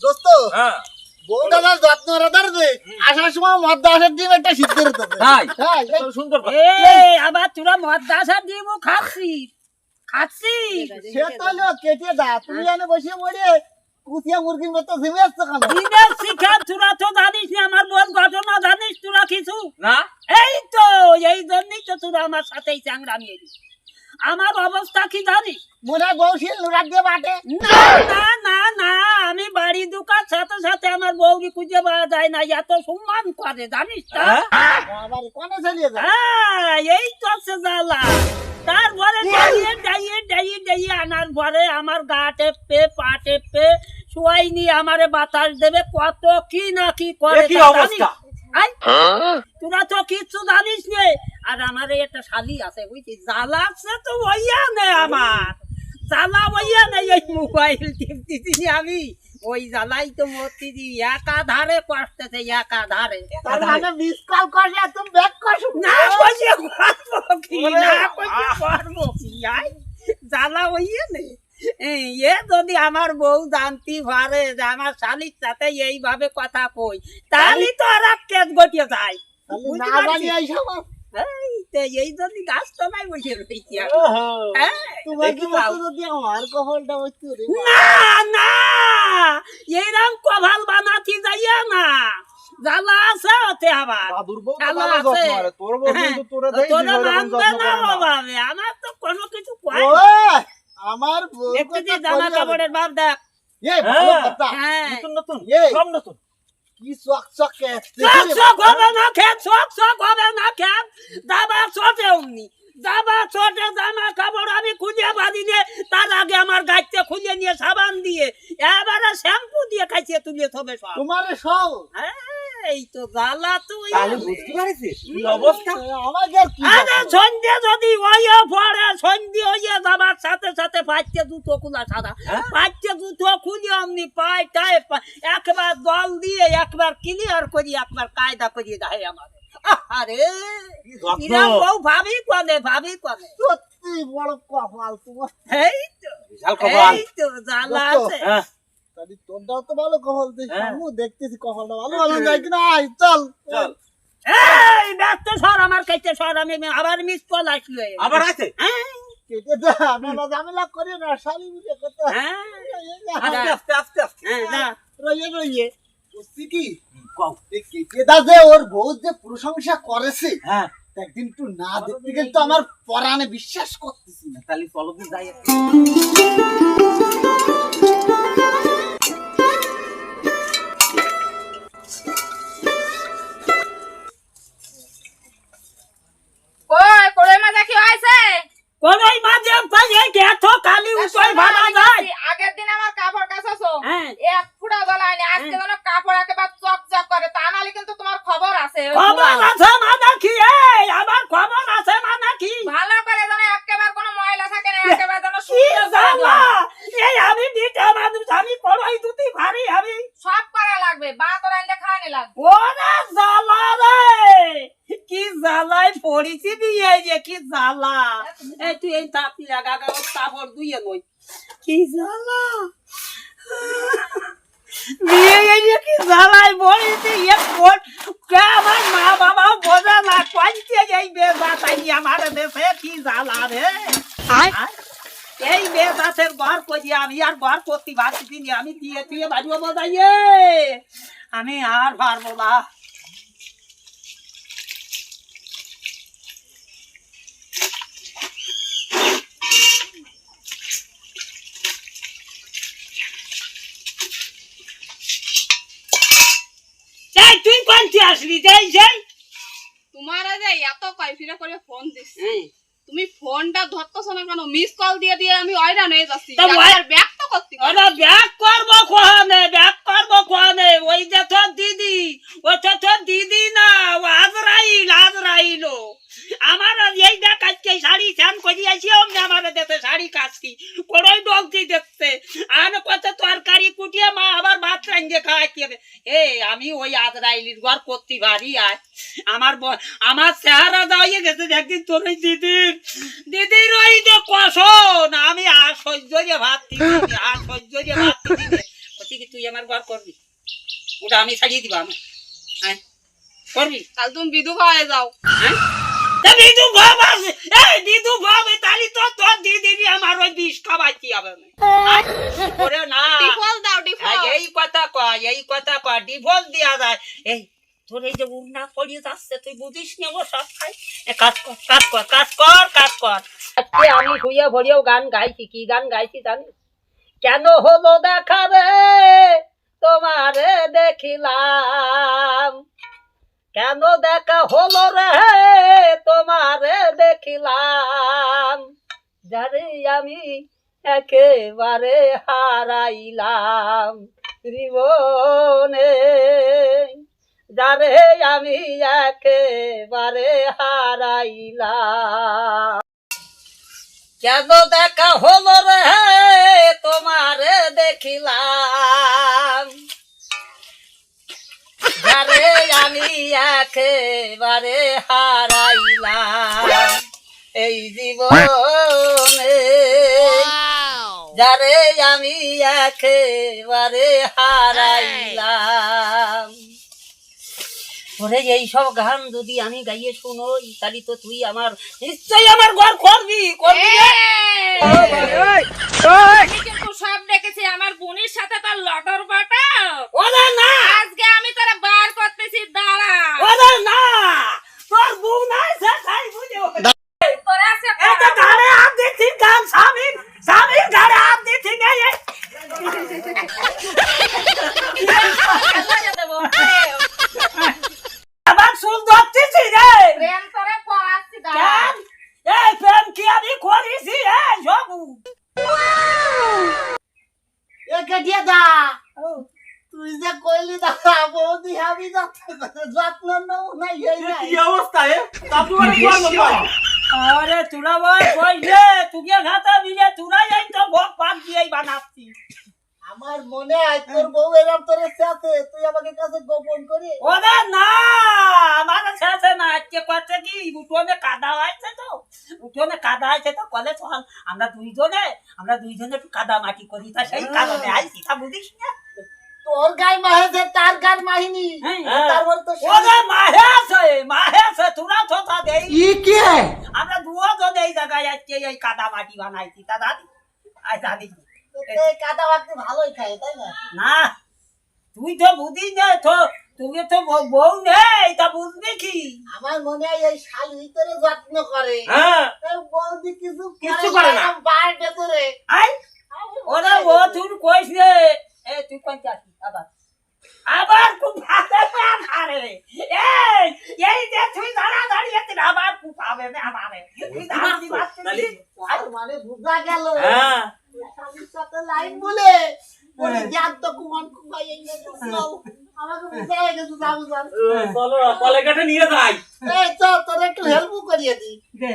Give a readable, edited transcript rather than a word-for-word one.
দোস্ত হ্যাঁ বউটার যত্ন রাখার যে আসার সময় মদ্দা আসার ডিম একটা সিদ্ধ করতে তাই হ্যাঁ সুন্দর কথা। আবার তোরা মদ্দাসা দিব খাচ্ছি সে তো হলো কেটে দা তুমি এনে বসে মরে কুচিয়া মুরগির মতো ঝিমে আসছো কেন দিনের শিক্ষা তোরা তো জানিস না আমার বোন ঘটনা জানিস তোরা কিছু না এই জন্যই তো তোরা আমার সাথেই চাংড়ামি আমার অবস্থা কি জানিস মনে হয় বউ শিল নুরাক দিয়ে বাটে না না না না আমি বাড়ি ঢোকার সাথে সাথে আমার বউকে খুঁজে পাওয়া যায় না এত সম্মান করে জানিস তো আবার কোনে চলিয়ে যায় এই তো সে জ্বালা তারপরে ডাইয়ে আনার পরে আমার গা টেপে পা টেপে শুয়াই নিয়ে আমারে বাতাস দেবে কত কি না কি করে কি অবস্থা তোরা তো কিচ্ছু জানিস নে আর আমার একটা শালি আছে বুঝছিস জ্বালা আছে তো ওইয়া নে আমার জ্বালা ওইয়া নে এই মোবাইল টিপতেছি আমি ওই জ্বালাই তো মরতেছি একাধারে কষ্টতে একাধারে তার মানে মিস কল করে তুমি ব্যাক করছো না কইছে করবো কি না কইছে করবো কি আই জ্বালা ওইয়া নে যদি আমার বউ জানতে পারে যে আমার শালির সাথে এইভাবে কথা কই তাহলে তো আর কেস গটিয়ে যায় না জানি এই সব এই জন্য গাছ তো নাই বসে রয়েছি তোমার কি মতো যদি আমার কপালটা হচ্ছে রে না না এইরকম কপাল বানাতে যাইয়া না জ্বালা আছে ওতে আবার দাদুর বউ জ্বালা ভালো আছে। যত্ন করে তোর বউ কিন্তু তোরে দেই তোরা জীবনে মানবে যত্ন না করে না বাবা আমার তো কোনো কিছু কয় ও না। আমার বউ একটু যে জামা কাপড়ের ভাব দেখ এই ভালো কথা হ্যাঁ নতুন নতুন এই। সব নতুন কি চক চক হবে না খেত চক হবে না খেত দাবা চটে অমনি দাবা চটে জামা কাপড় আমি খুঁজে বাঁধি নে তার আগে আমার গাইতে খুঁজে নিয়ে সাবান দিয়ে এবারে শ্যাম্পু দিয়ে খাইছে তুলে থবে সব তোমার সব এই তো জ্বালা তুই তাহলে বুঝতে পারছিস কি অবস্থা আমাকে আর কি আরে সন্ধ্যে যদি ওইয়া পড়ে সন্ধ্যে হইয়া যাবার সাথে সাথে পাইতে দুটো খোলা সাদা পাইতে দুটো খুলে অমনি পায় টাই একবার জল দিয়ে একবার ক্লিয়ার করি একবার কায়দা করিয়ে দেয় আমাদের আরে ইরাম বউ ভাবি কোনে সত্যি বড় কপাল তোমার এই তো বিশাল কপাল এই তো জ্বালা আছে হ্যাঁ তাহলে তোরটাও তো ভালো কপাল দেখি হ্যাঁ। আমিও দেখতেছি কপালটা ভালো ভালো যায় কিনা আয় চল চল এই ব্যস্ত সর আমার কাছে সর আমি আবার মিস কল আসলো আবার আছে হ্যাঁ কেটে দে আমরা ঝামেলা করি না শালি বুঝে কত হ্যাঁ আস্তে আস্তে আস্তে আস্তে হ্যাঁ না রইয়ে বুঝছি কি কও কেটে দা যে ওর বউ যে প্রশংসা করেছে হ্যাঁ একদিন একটু না দেখতে গেলে তো আমার পরাণে বিশ্বাস করতেছি না তাহলে চলো কি যাই কই কই মাজা কি হইছে কোনই মাঝে পাইয়ে গেছো কালি উঠই ভাড়া যায় আগের দিন আমার কাপড় কাচাছো হ্যাঁ এক ফুটা গলায়নি আজকে যেন কাপড় একেবারে চকচক করে তা নালে কিন্তু তোমার খবর আছে খবর আছে মানে কি এই আমার খবর আছে মানে কি ভালো করে যেন একেবারে কোনো ময়লা থাকে না একেবারে যেন কি জানা এই আমি দিতে মানুষ আমি পড়াই দুটি ভারী আমি সব করা লাগবে বা তোর আনতে খাওয়ানি লাগবে ওরে জ্বালা রে কি জ্বালাই পড়িছি বিয়ে যে কি জ্বালা এই তুই এই তাপি লাগা গা তাপর দুইয়ে নই কি জ্বালা বিয়ে এই যে কি জ্বালাই পড়িছি এক কোট কে আমার মা বাবা বোঝে না কোয়ান্তে এই বে বাতাই আমার দেশে কি জ্বালা রে এই বেদাসের ঘর করি আমি আর ঘর করতে পারছি না আমি দিয়ে তুই বাড়িও বোঝাইয়ে আমি আর পারবো না তুই কোনটি আসলি যাই যাই তোমার যে এত কয়ফিরা করে ফোন দিছি তুমি ফোনটা ধরতেছ না কেন মিস কল দিয়ে দিয়ে আমি হয়রান হয়ে যাচ্ছি তা আর ব্যাক তো করতে ওরা ব্যাক করবো কোহানে ওই যে তোর দিদি ওই তো তোর দিদি না ও আজরাইল আমার এই দেখ আজকে শাড়ি চান করিয়াছি অমনি আমার দেশে শাড়ি কাচছি কোনোই ডলতি দেখতে আর কত তরকারি কুটিয়ে মা আবার ভাত রাঞ্জে খাওয়াইতে হবে আমি ওই আজরাইলির ঘর করতে পারি আর আমার চেহারা দাঁড়িয়ে গেছে একদিন তোর ওই দিদির ওই যে কষন আমি আর সহ্য ভাত দিদি কি তুই তুই আমার ঘর করবি, ওটা আমি ছাড়িয়ে দিব আমার। হ্যাঁ করবি? তাহলে তুমি বিধবা হয়ে যাও। হ্যাঁ তা বিধু ভাব আছে, এই বিধু ভাব তাহলে তো তোর দিদি আমার ওই বিষ খাওয়াইতে হবে না। ওরে না, ডিফল দাও, ডিফল। এই কথা কয়, এই কথা কয়, ডিভোর্স দেওয়া যায়। এই তোর এই যে উন্না পড়িয়ে যাচ্ছে, তুই বুঝিস নি ও সব খাই। কাজ কর, কাজ কর, কাজ কর, কাজ কর। আজকে আমি শুয়ে ভরিয়েও গান গাইছি। কি গান গাইছি জানি? কেন হলো দেখা রে তোমারে দেখিলাম, কেন দেখা হলো রে তোমারে দেখিলাম, যারে আমি একেবারে হারাইলাম জীবনে, যারে আমি একেবারে হারাইলাম। কেন দেখা হলো রে তোমারে দেখিলাম, যারে আমি একেবারে হারাইলাম এই জীবনে, যারে আমি একেবারে হারাইলাম। ওরে এইসব গান যদি আমি গাইয়ে শুনো তাহলে তো তুই আমার নিশ্চয়ই আমার ঘর করবি, করবি রে? আমি কিন্তু সব দেখেছি, আমার বোনের সাথে তার লটর বাটা। ওরে না, আজকে আমি তোরা বার করতেছি, দাঁড়া। ওরে না, তোর বউ নাই সে তাই বুঝে তোরা আছে এটা গাড়ে হাত দিচ্ছি, গান স্বামীর স্বামীর গাড়ে হাত দিচ্ছি না। আবার চুল ধরতেছি রে। প্রেম করে পড়াচ্ছি, দাঁড়া। কেন? এই প্রেম কি আমি করেছি? এই সবু এ কেটিয়া দা, তুই যে কইলি দা বৌদি আমি যত্ন নেও নাই এই নাই। কি অবস্থা এ তাপু মানে কি করব? আরে তুরা ভাই কইলে তুগে ঘাটা দিলে তুরাই এই তো ভোগ পাক দিয়েই বানাচ্ছি। আমার মনে হয় তোর বউ এরকম তোর সাথে তুই আমাকে কাছে গোপন করি। ওরে না, আমার শেষে না, আজকে কথা কি উঠোনে কাদা হয়েছে তো, উঠোনে কাদা হয়েছে তো কলে চল আমরা দুইজনে একটু কাদা মাটি করি, তা সেই কারণে আইছি, তা বুঝিস না? তোর গায়ে মাহেছে তার গান মাহিনী, তারপর তো ওরে মাহেছে তোরা থা দেই আমরা দুজন এই জায়গায় আজকে এই কাদা মাটি বানাইছি, তা দাদি আই দাদি কাদা ভাগতে ভালোই খায় তাই না? না তুই তো বুঝিস না, তো তুই তো বউ নেই, তা বুঝবি কি? আমার মনে হয় এই শাল ভিতরে যত্ন করে। হ্যাঁ এই বৌদি কিছু কিচ্ছু করে না। বার ভেতরে আই ওরে ও তুই কইস রে, এ তুই কোন যাচ্ছি আবার খুব ভালো আরে এই যে তুই দাঁড়িয়ে আবার খুব পাবে না আমারে, তুই দাঁড়িয়ে বাচ্চা আর মানে বুঝা গেল হ্যাঁ স্বামীর সাথে লাইন বলে বলে যার তো কুমান কুমাই এই না চল আমাকে বুঝা গেছে যাবো যান। চলো কলেকাটা নিয়ে যাই। এই চল তোর একটু হেল্প করিয়ে দি। দে